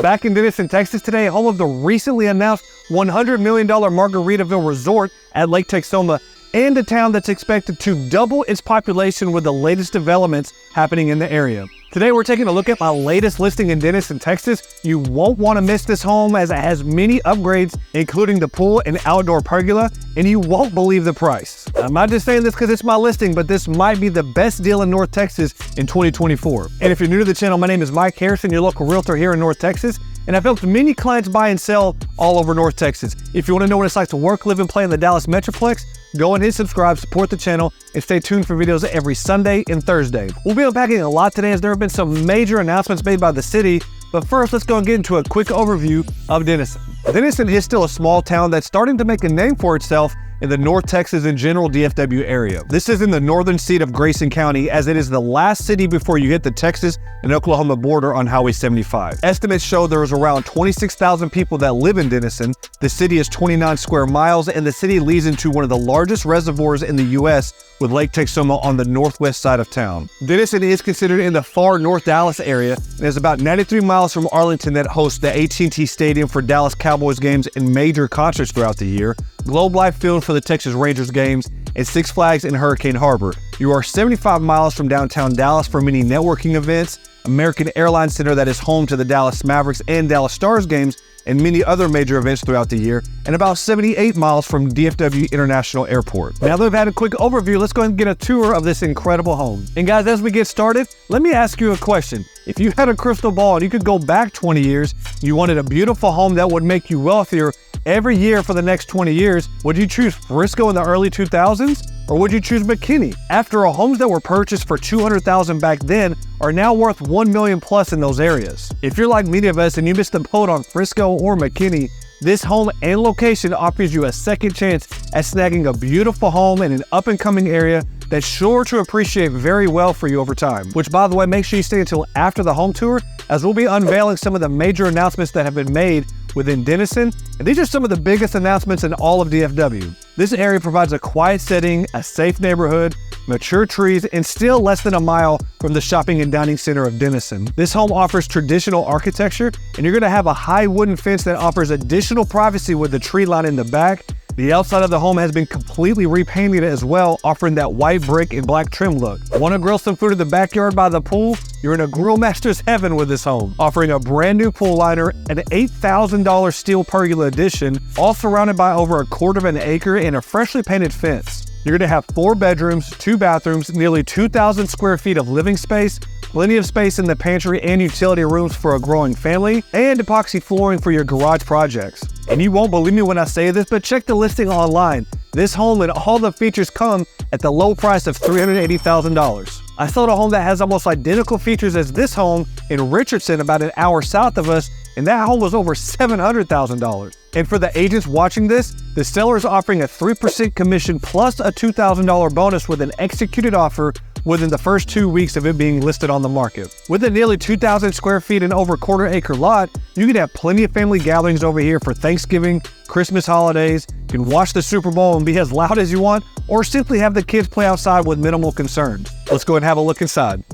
Back in Denison, Texas today, home of the recently announced $100 million Margaritaville Resort at Lake Texoma, and a town that's expected to double its population with the latest developments happening in the area. Today we're taking a look at my latest listing in Denison, Texas. You won't want to miss this home as it has many upgrades, including the pool and outdoor pergola, and you won't believe the price. I'm not just saying this because it's my listing, but this might be the best deal in North Texas in 2024. And if you're new to the channel, my name is Mike Harrison, your local realtor here in North Texas, and I've helped many clients buy and sell all over North Texas. If you want to know what it's like to work, live, and play in the Dallas Metroplex, go and hit subscribe, support the channel, and stay tuned for videos every Sunday and Thursday. We'll be unpacking a lot today as there have been some major announcements made by the city, but first let's go and get into a quick overview of Denison. Denison is still a small town that's starting to make a name for itself in the North Texas and general DFW area. This is in the northern seat of Grayson County, as it is the last city before you hit the Texas and Oklahoma border on Highway 75. Estimates show there is around 26,000 people that live in Denison. The city is 29 square miles, and the city leads into one of the largest reservoirs in the U.S. with Lake Texoma on the northwest side of town. Denison is considered in the far North Dallas area and is about 93 miles from Arlington, that hosts the AT&T Stadium for Dallas Cowboys games and major concerts throughout the year, Globe Life Field for the Texas Rangers games, and Six Flags in Hurricane Harbor. You are 75 miles from downtown Dallas for many networking events, American Airlines Center that is home to the Dallas Mavericks and Dallas Stars games, and many other major events throughout the year, and about 78 miles from DFW International Airport. Now that we've had a quick overview, let's go ahead and get a tour of this incredible home. And guys, as we get started, let me ask you a question. If you had a crystal ball and you could go back 20 years, you wanted a beautiful home that would make you wealthier every year for the next 20 years, would you choose Frisco in the early 2000s? Or would you choose McKinney? After all, homes that were purchased for $200,000 back then are now worth $1 million plus in those areas. If you're like many of us and you missed the boat on Frisco or McKinney, this home and location offers you a second chance at snagging a beautiful home in an up-and-coming area that's sure to appreciate very well for you over time. Which, by the way, make sure you stay until after the home tour, as we'll be unveiling some of the major announcements that have been made within Denison, and these are some of the biggest announcements in all of DFW. This area provides a quiet setting, a safe neighborhood, mature trees, and still less than a mile from the shopping and dining center of Denison. This home offers traditional architecture, and you're going to have a high wooden fence that offers additional privacy with the tree line in the back. The outside of the home has been completely repainted as well, offering that white brick and black trim look. Want to grill some food in the backyard by the pool? You're in a grill master's heaven with this home, offering a brand new pool liner, an $8,000 steel pergola addition, all surrounded by over a quarter of an acre and a freshly painted fence. You're going to have 4 bedrooms, 2 bathrooms, nearly 2,000 square feet of living space, plenty of space in the pantry and utility rooms for a growing family, and epoxy flooring for your garage projects. And you won't believe me when I say this, but check the listing online. This home and all the features come at the low price of $380,000. I sold a home that has almost identical features as this home in Richardson, about an hour south of us, and that home was over $700,000. And for the agents watching this, the seller is offering a 3% commission plus a $2,000 bonus with an executed offer within the first 2 weeks of it being listed on the market. With a nearly 2,000 square feet and over quarter-acre lot, you can have plenty of family gatherings over here for Thanksgiving, Christmas holidays. You can watch the Super Bowl and be as loud as you want, or simply have the kids play outside with minimal concerns. Let's go and have a look inside.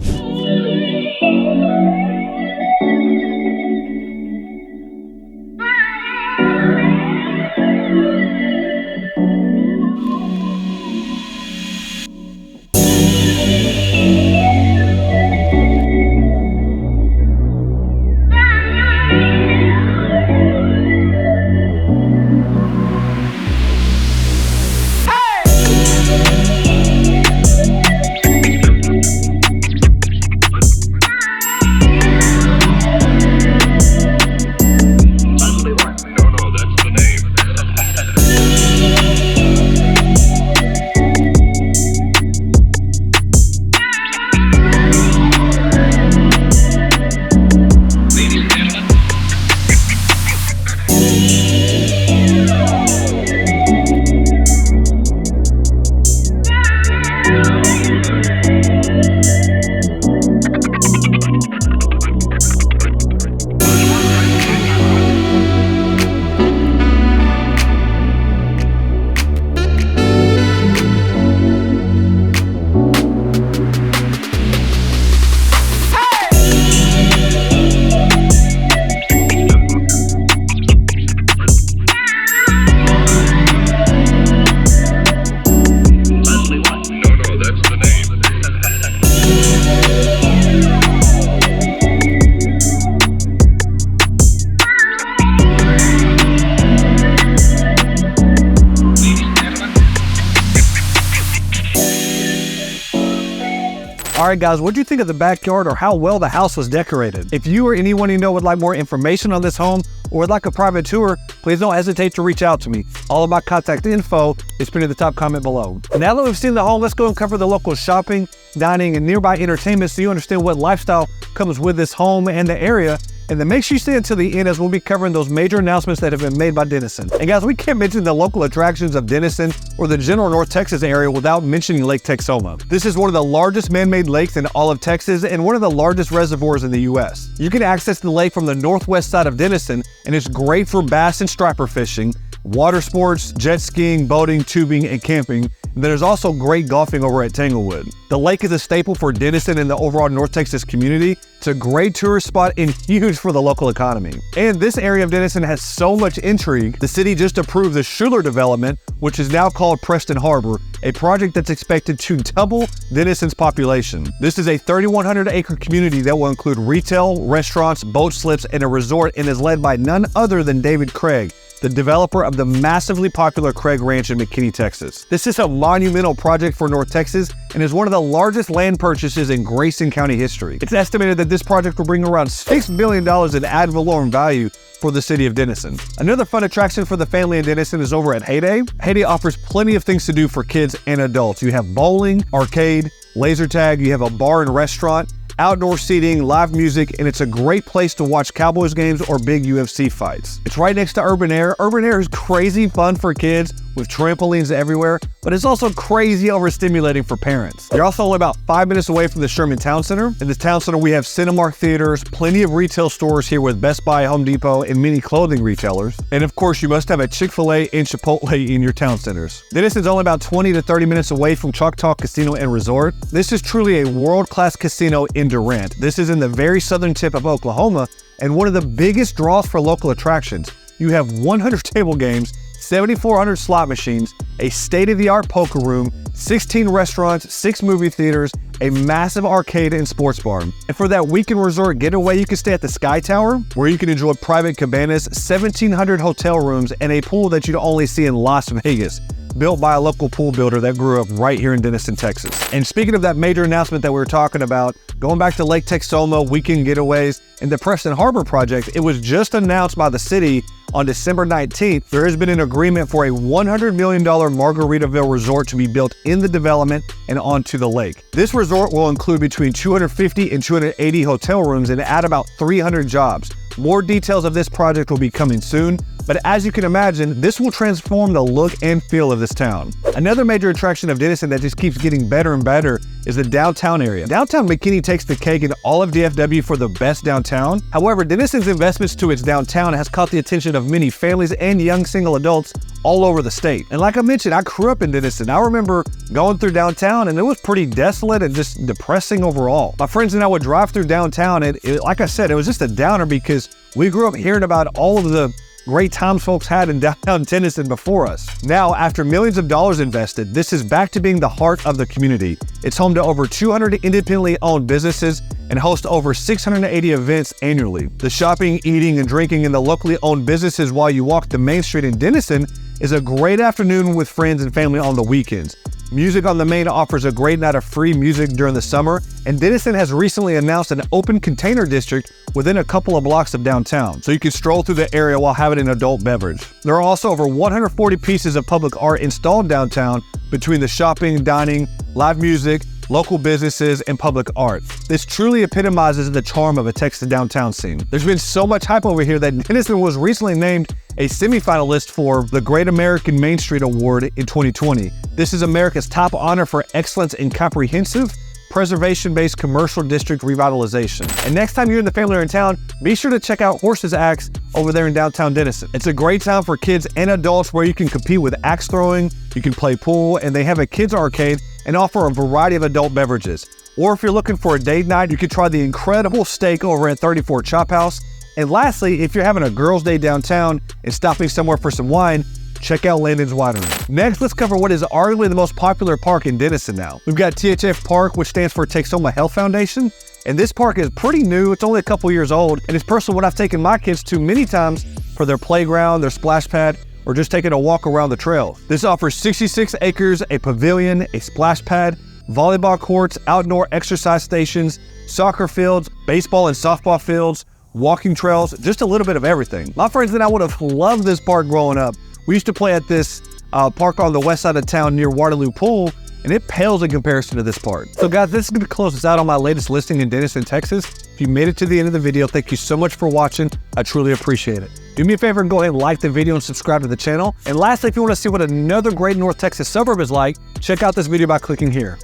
Alright guys, what do you think of the backyard or how well the house was decorated? If you or anyone you know would like more information on this home or would like a private tour, please don't hesitate to reach out to me. All of my contact info is pinned in the top comment below. Now that we've seen the home, let's go and cover the local shopping, dining, and nearby entertainment so you understand what lifestyle comes with this home and the area. And then make sure you stay until the end as we'll be covering those major announcements that have been made by Denison. And guys, we can't mention the local attractions of Denison or the general North Texas area without mentioning Lake Texoma. This is one of the largest man-made lakes in all of Texas and one of the largest reservoirs in the U.S. You can access the lake from the northwest side of Denison, and it's great for bass and striper fishing, water sports, jet skiing, boating, tubing, and camping. And there's also great golfing over at Tanglewood. The lake is a staple for Denison and the overall North Texas community. It's a great tourist spot and huge for the local economy. And this area of Denison has so much intrigue. The city just approved the Schuler development, which is now called Preston Harbor, a project that's expected to double Denison's population. This is a 3,100 acre community that will include retail, restaurants, boat slips, and a resort, and is led by none other than David Craig, the developer of the massively popular Craig Ranch in McKinney, Texas. This is a monumental project for North Texas and is one of the largest land purchases in Grayson County history. It's estimated that this project will bring around $6 billion in ad valorem value for the city of Denison. Another fun attraction for the family in Denison is over at Heyday. Heyday offers plenty of things to do for kids and adults. You have bowling, arcade, laser tag, you have a bar and restaurant, outdoor seating, live music, and it's a great place to watch Cowboys games or big UFC fights. It's right next to Urban Air. Urban Air is crazy fun for kids with trampolines everywhere, but it's also crazy overstimulating for parents. You're also only about 5 minutes away from the Sherman Town Center. In this town center, we have Cinemark theaters, plenty of retail stores here with Best Buy, Home Depot, and many clothing retailers. And of course, you must have a Chick-fil-A and Chipotle in your town centers. Denison's only about 20 to 30 minutes away from Choctaw Casino and Resort. This is truly a world-class casino in Durant. This is in the very southern tip of Oklahoma and one of the biggest draws for local attractions. You have 100 table games, 7,400 slot machines, a state-of-the-art poker room, 16 restaurants, 6 movie theaters, a massive arcade and sports bar. And for that weekend resort getaway, you can stay at the Sky Tower, where you can enjoy private cabanas, 1,700 hotel rooms, and a pool that you'd only see in Las Vegas, built by a local pool builder that grew up right here in Denison, Texas. And speaking of that major announcement that we were talking about, going back to Lake Texoma, weekend getaways, and the Preston Harbor project, it was just announced by the city on December 19th, there has been an agreement for a $100 million Margaritaville Resort to be built in the development and onto the lake. This resort will include between 250 and 280 hotel rooms and add about 300 jobs. More details of this project will be coming soon, but as you can imagine, this will transform the look and feel of this town. Another major attraction of Denison that just keeps getting better and better is the downtown area. Downtown McKinney takes the cake in all of DFW for the best downtown. However, Denison's investments to its downtown has caught the attention of many families and young single adults all over the state. And like I mentioned, I grew up in Denison. I remember going through downtown and it was pretty desolate and just depressing overall. My friends and I would drive through downtown and like I said, it was just a downer because we grew up hearing about all of the great times folks had in downtown Denison before us. Now, after millions of dollars invested, this is back to being the heart of the community. It's home to over 200 independently owned businesses and hosts over 680 events annually. The shopping, eating, and drinking in the locally owned businesses while you walk the main street in Denison is a great afternoon with friends and family on the weekends. Music on the Main offers a great night of free music during the summer, and Denison has recently announced an open container district within a couple of blocks of downtown, so you can stroll through the area while having an adult beverage. There are also over 140 pieces of public art installed downtown between the shopping, dining, live music, local businesses, and public art. This truly epitomizes the charm of a Texas downtown scene. There's been so much hype over here that Denison was recently named a semifinalist for the Great American Main Street Award in 2020. This is America's top honor for excellence in comprehensive, preservation-based commercial district revitalization. And next time you and the family are in town, be sure to check out Horses Axe over there in downtown Denison. It's a great town for kids and adults where you can compete with axe throwing, you can play pool, and they have a kids arcade and offer a variety of adult beverages. Or if you're looking for a date night, you can try the incredible steak over at 34 Chop House. And lastly, if you're having a girls' day downtown and stopping somewhere for some wine, check out Landon's Winery. Next, let's cover what is arguably the most popular park in Denison now. We've got THF Park, which stands for Texoma Health Foundation. And this park is pretty new. It's only a couple years old. And it's personally what I've taken my kids to many times for their playground, their splash pad, or just taking a walk around the trail. This offers 66 acres, a pavilion, a splash pad, volleyball courts, outdoor exercise stations, soccer fields, baseball and softball fields, walking trails, just a little bit of everything. My friends and I would have loved this park growing up. We used to play at this park on the west side of town near Waterloo Pool, and it pales in comparison to this park. So guys, this is going to close us out on my latest listing in Denison, Texas. If you made it to the end of the video, thank you so much for watching. I truly appreciate it. Do me a favor and go ahead and like the video and subscribe to the channel. And lastly, if you want to see what another great North Texas suburb is like, check out this video by clicking here.